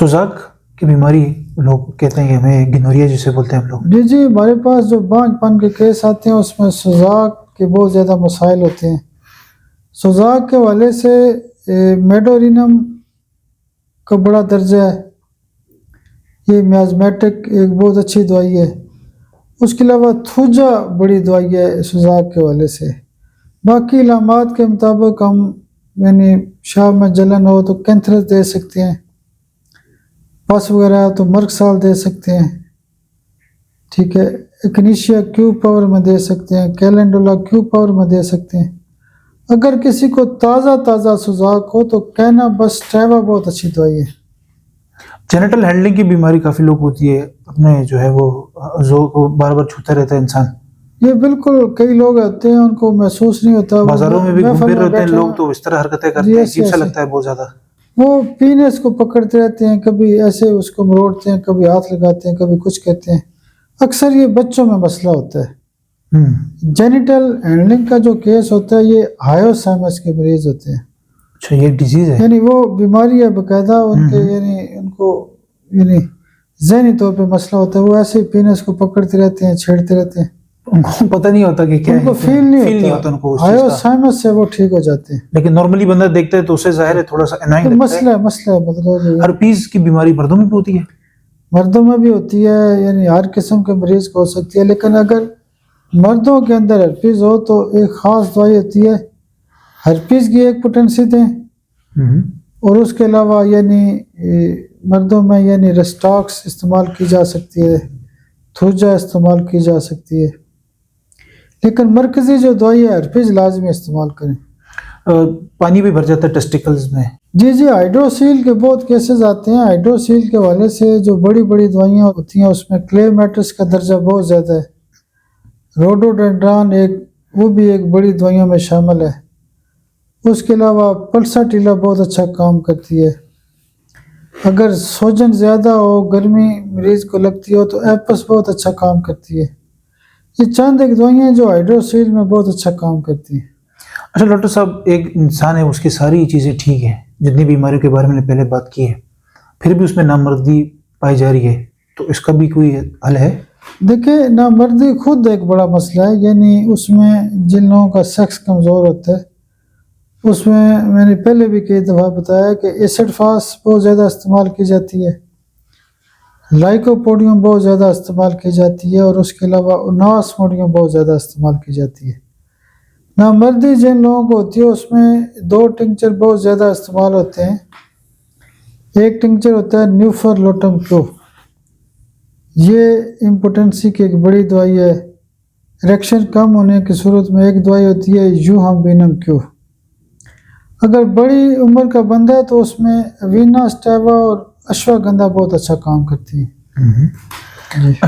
سوزاک کی بیماری لوگ کہتے ہیں کہ ہمیں گنوریا جسے بولتے ہیں ہم لوگ. جی ہمارے پاس جو بانجھ پن کے کیس آتے ہیں اس میں سوزاک کے بہت زیادہ مسائل ہوتے ہیں. سوزاک کے حوالے سے میڈورینم کا بڑا درجہ ہے، یہ میازمیٹک ایک بہت اچھی دوائی ہے. اس کے علاوہ تھوجا بڑی دوائی ہے سوزاک کے حوالے سے. باقی علامات کے مطابق ہم یعنی شام میں جلن ہو تو کینتھرس دے سکتے ہیں، پس وغیرہ تو مرکسال دے سکتے ہیں، ٹھیک ہے. اکنیشیا کیو پاور میں دے سکتے ہیں، کیلنڈولا کیو پاور میں دے سکتے ہیں. اگر کسی کو تازہ سوزاک ہو تو کہنا بس ٹیوا بہت اچھی دوائی ہے. جینیٹل ہینڈلنگ کی بیماری کافی لوگ ہوتی ہے، اپنے جو ہے وہ عضو کو بار بار چھوتا رہتا ہے انسان. یہ بالکل کئی لوگ آتے ہیں ان کو محسوس نہیں ہوتا، بازاروں میں بھی گھوم پھر رہتے ہیں لوگ تو اس طرح حرکتیں کرتے ہیں، عجیب سا لگتا ہے بہت زیادہ. وہ پینس کو پکڑتے رہتے ہیں، کبھی ایسے اس کو مروڑتے ہیں، کبھی ہاتھ لگاتے ہیں، کبھی کچھ کہتے ہیں. اکثر یہ بچوں میں مسئلہ ہوتا ہے. جینیٹل ہینڈلنگ کا جو کیس ہوتا ہے یہ ہائیوسائمس کے مریض ہوتے ہیں. اچھا، یہ ڈیزیز ہے یعنی وہ بیماری ہے باقاعدہ ان کے، یعنی ان کو یعنی ذہنی طور پہ مسئلہ ہوتا ہے. وہ ایسے ہی پینس کو پکڑتے رہتے ہیں، چھیڑتے رہتے ہیں، ان کو پتہ نہیں ہوتا کہ کیا ہے، ان کو فیل نہیں ہوتا ان کو اس چیز کا. ہائیوسائمس سے وہ ٹھیک ہو جاتے ہیں. لیکن نارملی بندہ دیکھتا ہے تو اسے ظاہر ہے تھوڑا سا انوائنگ لگتا ہے. مسئلہ مطلب ہرپیز کی بیماری مردوں میں بھی ہوتی ہے؟ مردوں میں بھی ہوتی ہے، یعنی ہر قسم کے مریض کو ہو سکتی ہے. لیکن اگر مردوں کے اندر ہرپیز ہو تو ایک خاص دوائی ہوتی ہے، ہرپیز کی ایک پوٹنسی دیں، اور اس کے علاوہ یعنی مردوں میں یعنی ریسٹاکس استعمال کی جا سکتی ہے، تھوجا استعمال کی جا سکتی ہے. لیکن مرکزی جو دوائی ہے ہرپیز لازمی استعمال کریں. پانی بھی بھر جاتا ہے ٹیسٹیکلز میں. جی ہائیڈروسیل کے بہت کیسز آتے ہیں. ہائیڈروسیل کے حوالے سے جو بڑی دوائیاں ہوتی ہیں اس میں کلے میٹرس کا درجہ بہت زیادہ ہے. روڈوڈینڈران وہ بھی ایک بڑی دوائیوں میں شامل ہے. اس کے علاوہ پلساٹیلا بہت اچھا کام کرتی ہے. اگر سوجن زیادہ ہو، گرمی مریض کو لگتی ہو تو ایپس بہت اچھا کام کرتی ہے. یہ چند ایک دوائیاں جو ہائیڈروسیل میں بہت اچھا کام کرتی ہیں. اچھا ڈاکٹر صاحب، ایک انسان ہے اس کی ساری چیزیں ٹھیک ہیں، جتنی بیماریوں کے بارے میں نے پہلے بات کی ہے، پھر بھی اس میں نامردی پائی جا رہی ہے، تو اس کا بھی کوئی حل ہے؟ دیکھیں، نامردی خود ایک بڑا مسئلہ ہے. یعنی اس میں جن لوگوں کا سیکس کمزور ہوتا ہے اس میں نے پہلے بھی کئی دفعہ بتایا کہ ایسڈ فاس بہت زیادہ استعمال کی جاتی ہے، لائکوپوڈیم بہت زیادہ استعمال کی جاتی ہے، اور اس کے علاوہ اناسموڈیم بہت زیادہ استعمال کی جاتی ہے. نامردی جن لوگوں کو ہوتی ہے اس میں 2 ٹنکچر بہت زیادہ استعمال ہوتے ہیں. ایک ٹنکچر ہوتا ہے نیوفرلوٹم کیو، یہ امپوٹنسی کی ایک بڑی دوائی ہے. اریکشن کم ہونے کی صورت میں ایک دوائی ہوتی ہے یوہمبینم کیو. اگر بڑی عمر کا بندہ ہے تو اس میں وینا اسٹیوا اور اشواگندھا بہت اچھا کام کرتی ہیں.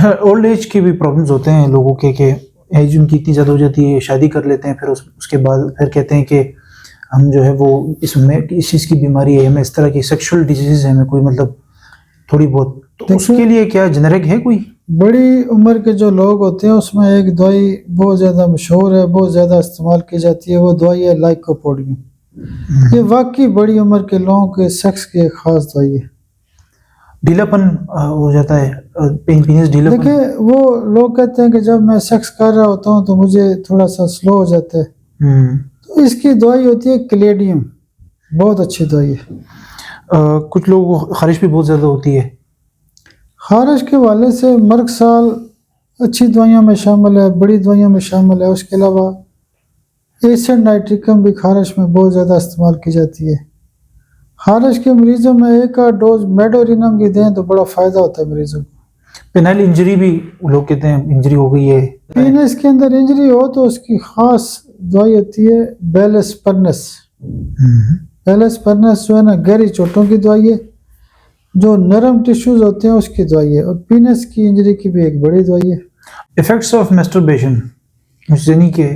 اولڈ ایج کی بھی پرابلمز ہوتے ہیں لوگوں کے، کہ ایج ان کی اتنی زیادہ ہو جاتی ہے، شادی کر لیتے ہیں، پھر اس کے بعد پھر کہتے ہیں کہ ہم جو ہے وہ اس چیز کی بیماری ہے، ہمیں اس طرح کی سیکشول ڈیزیز ہے، ہمیں کوئی مطلب تھوڑی بہت، تو اس کے لیے کیا جنرک ہے کوئی؟ بڑی عمر کے جو لوگ ہوتے ہیں اس میں ایک دوائی بہت زیادہ مشہور ہے، بہت زیادہ استعمال کی جاتی ہے، وہ دوائی ہے لائکوپوڈیم. یہ واقعی بڑی عمر کے لوگوں کے سیکس کی ایک خاص دوائی ہے. ڈھیلا پن ہو جاتا ہے، پینس ڈھیلا پن. دیکھیں، وہ لوگ کہتے ہیں کہ جب میں سیکس کر رہا ہوتا ہوں تو مجھے تھوڑا سا سلو ہو جاتا ہے، تو اس کی دوائی ہوتی ہے کلیڈیم، بہت اچھی دوائی ہے. کچھ لوگوں کو خارش بھی بہت زیادہ ہوتی ہے. خارش کے حوالے سے مرکسال اچھی دوائیوں میں شامل ہے، بڑی دوائیوں میں شامل ہے. اس کے علاوہ ایسڈ نائٹریکم بھی خارش میں بہت زیادہ استعمال کی جاتی ہے. خارش کے مریضوں میں ایک ڈوز میڈورینم کی دیں تو بڑا فائدہ ہوتا ہے مریضوں کو. پینائل انجری بھی لوگ کہتے ہیں انجری ہو گئی ہے، پینس کے اندر انجری ہو تو اس کی خاص دوائی ہوتی ہے بیلس پرنس. بیلس پرنس جو ہے نا گہری چوٹوں کی دوائی ہے، جو نرم ٹیشوز ہوتے ہیں اس کی دوائی ہے، اور پینس کی انجری کی بھی ایک بڑی دوائی ہے. ایفیکٹس آف میسٹربیشن، مشزنی کے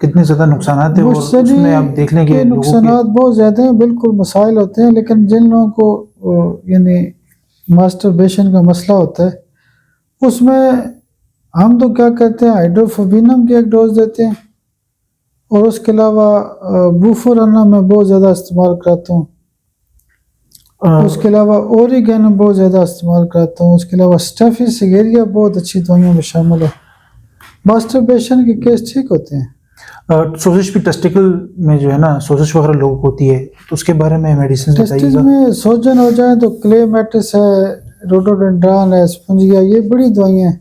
کتنے زیادہ نقصانات ہیں، اور اس میں آپ دیکھ لیں کہ نقصانات بہت زیادہ ہیں، بالکل مسائل ہوتے ہیں. لیکن جن لوگوں کو یعنی ماسٹربیشن کا مسئلہ ہوتا ہے اس میں ہم تو کیا کہتے ہیں ہائیڈروفوبینم کی ایک ڈوز دیتے ہیں، اور اس کے علاوہ بوفورانا میں بہت زیادہ استعمال کراتا ہوں. اس کے علاوہ اوریگینو بہت زیادہ استعمال کرتا ہوں. اس کے علاوہ اسٹیفی سیگیریا بہت اچھی دوائیوں میں شامل ہے. ماسٹربیشن کے کیس ٹھیک ہوتے ہیں. سوزش بھی ٹیسٹیکل میں جو ہے نا سوزش وغیرہ لوگوں کو ہوتی ہے تو اس کے بارے میں میڈیسن بتائیے ٹیسٹس گا. میں سوجن ہو جائیں تو کلیمیٹس ہے, روڈوڈینڈران ہے, اسپنجیا, یہ بڑی دوائیاں ہیں.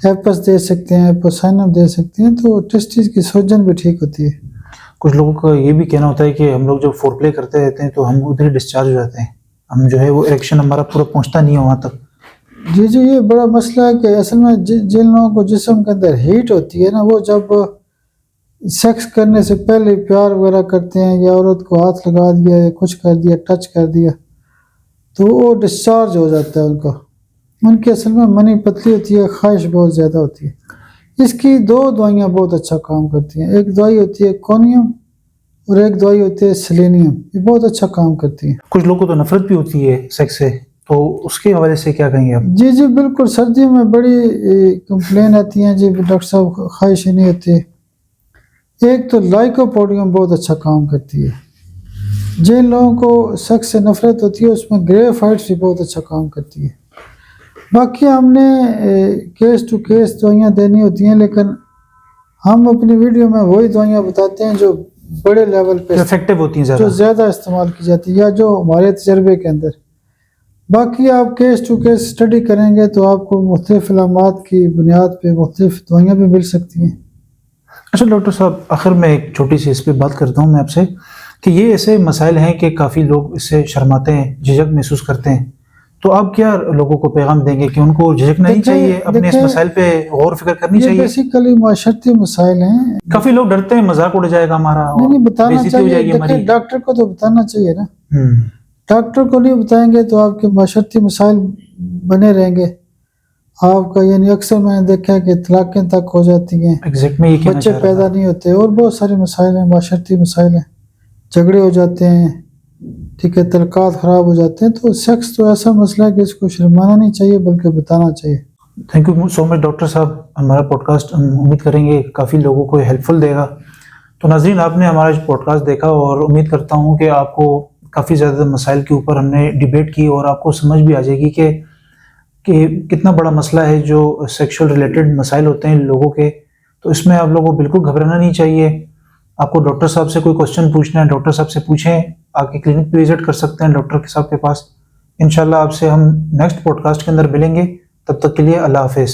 ایپس دے سکتے ہیں, ایپوسائنم دے سکتے ہیں, تو ٹیسٹس کی سوجن بھی ٹھیک ہوتی ہے. کچھ لوگوں کا یہ بھی کہنا ہوتا ہے کہ ہم لوگ جب فور پلے کرتے رہتے ہیں تو ہم ادھر ہی ڈسچارج ہو جاتے ہیں, ہم جو ہے وہ اریکشن ہمارا پورا پہنچتا نہیں ہے وہاں تک. جی یہ بڑا مسئلہ ہے کہ اصل میں جن لوگوں کو جسم کے اندر ہیٹ ہوتی ہے نا, وہ جب سیکس کرنے سے پہلے پیار وغیرہ کرتے ہیں یا عورت کو ہاتھ لگا دیا یا کچھ کر دیا, ٹچ کر دیا, تو وہ ڈسچارج ہو جاتا ہے ان کا. ان کی اصل میں منی پتلی ہوتی ہے, خواہش بہت زیادہ ہوتی ہے. اس کی 2 دوائیاں بہت اچھا کام کرتی ہیں. ایک دوائی ہوتی ہے کونیم اور ایک دوائی ہوتی ہے سیلینیم. یہ بہت اچھا کام کرتی ہیں. کچھ لوگوں کو تو نفرت بھی ہوتی ہے سیکس سے, تو اس کے حوالے سے کیا کہیں گے آپ؟ جی بالکل, سردیوں میں بڑی کمپلین آتی ہیں جی ڈاکٹر صاحب خواہش ہی نہیں ہوتی. ایک تو لائکوپوڈیم بہت اچھا کام کرتی ہے. جن لوگوں کو سیکس سے نفرت ہوتی ہے اس میں گریپ فائٹس بھی بہت اچھا کام کرتی ہے. باقی ہم نے کیس ٹو کیس دوائیاں دینی ہوتی ہیں, لیکن ہم اپنی ویڈیو میں وہی دوائیاں بتاتے ہیں جو بڑے لیول پہ افیکٹو ہوتی ہیں, جو زیادہ استعمال کی جاتی ہے یا جو ہمارے تجربے کے اندر. باقی آپ کیس ٹو کیس اسٹڈی کریں گے تو آپ کو مختلف علامات کی بنیاد پہ مختلف دوائیاں بھی مل سکتی ہیں. اچھا ڈاکٹر صاحب, آخر میں ایک چھوٹی سی اس پہ بات کرتا ہوں میں آپ سے کہ یہ ایسے مسائل ہیں کہ کافی لوگ اس سے شرماتے ہیں, جھجک محسوس کرتے ہیں, تو آپ کیا لوگوں کو پیغام دیں گے کہ ان کو جھجکنا نہیں چاہیے, اپنے اس مسائل پہ غور فکر کرنی چاہیے؟ یہ بیسیکلی معاشرتی مسائل ہیں. کافی لوگ ڈرتے ہیں مذاق اڑ جائے گا ہمارا, نہیں بتانا بے عزتی ہو چاہیے. جائے گی ہماری. دیکھیں ڈاکٹر کو تو بتانا چاہیے نا. ہوں. ڈاکٹر کو نہیں بتائیں گے تو آپ کے معاشرتی مسائل بنے رہیں گے. آپ کا یعنی اکثر میں نے دیکھا ہے کہ طلاقیں تک ہو جاتی ہیں, بچے پیدا نہیں ہوتے, اور بہت سارے مسائل ہیں, معاشرتی مسائل ہیں, جھگڑے ہو جاتے ہیں, ٹھیک ہے, تعلقات خراب ہو جاتے ہیں. تو سیکس تو ایسا مسئلہ ہے کہ اس کو شرمانا نہیں چاہیے بلکہ بتانا چاہیے. Thank you so much doctor صاحب. ہمارا پوڈ کاسٹ ہم امید کریں گے کافی لوگوں کو ہیلپ فل دے گا. تو ناظرین, آپ نے ہمارا پوڈ کاسٹ دیکھا اور امید کرتا ہوں کہ آپ کو کافی زیادہ مسائل کے اوپر ہم نے ڈیبیٹ کی اور آپ کو سمجھ بھی آ جائے گی کہ کتنا بڑا مسئلہ ہے جو سیکشل ریلیٹڈ مسائل ہوتے ہیں لوگوں کے. تو اس میں آپ لوگوں کو بالکل گھبرانا نہیں چاہیے. آپ کو ڈاکٹر صاحب سے کوئی کوشچن پوچھنا ہے, ڈاکٹر صاحب سے پوچھیں. آ کے کلینک پہ وزٹ کر سکتے ہیں ڈاکٹر صاحب کے پاس. انشاءاللہ آپ سے ہم نیکسٹ پوڈ کاسٹ کے اندر ملیں گے. تب تک کے لیے اللہ حافظ.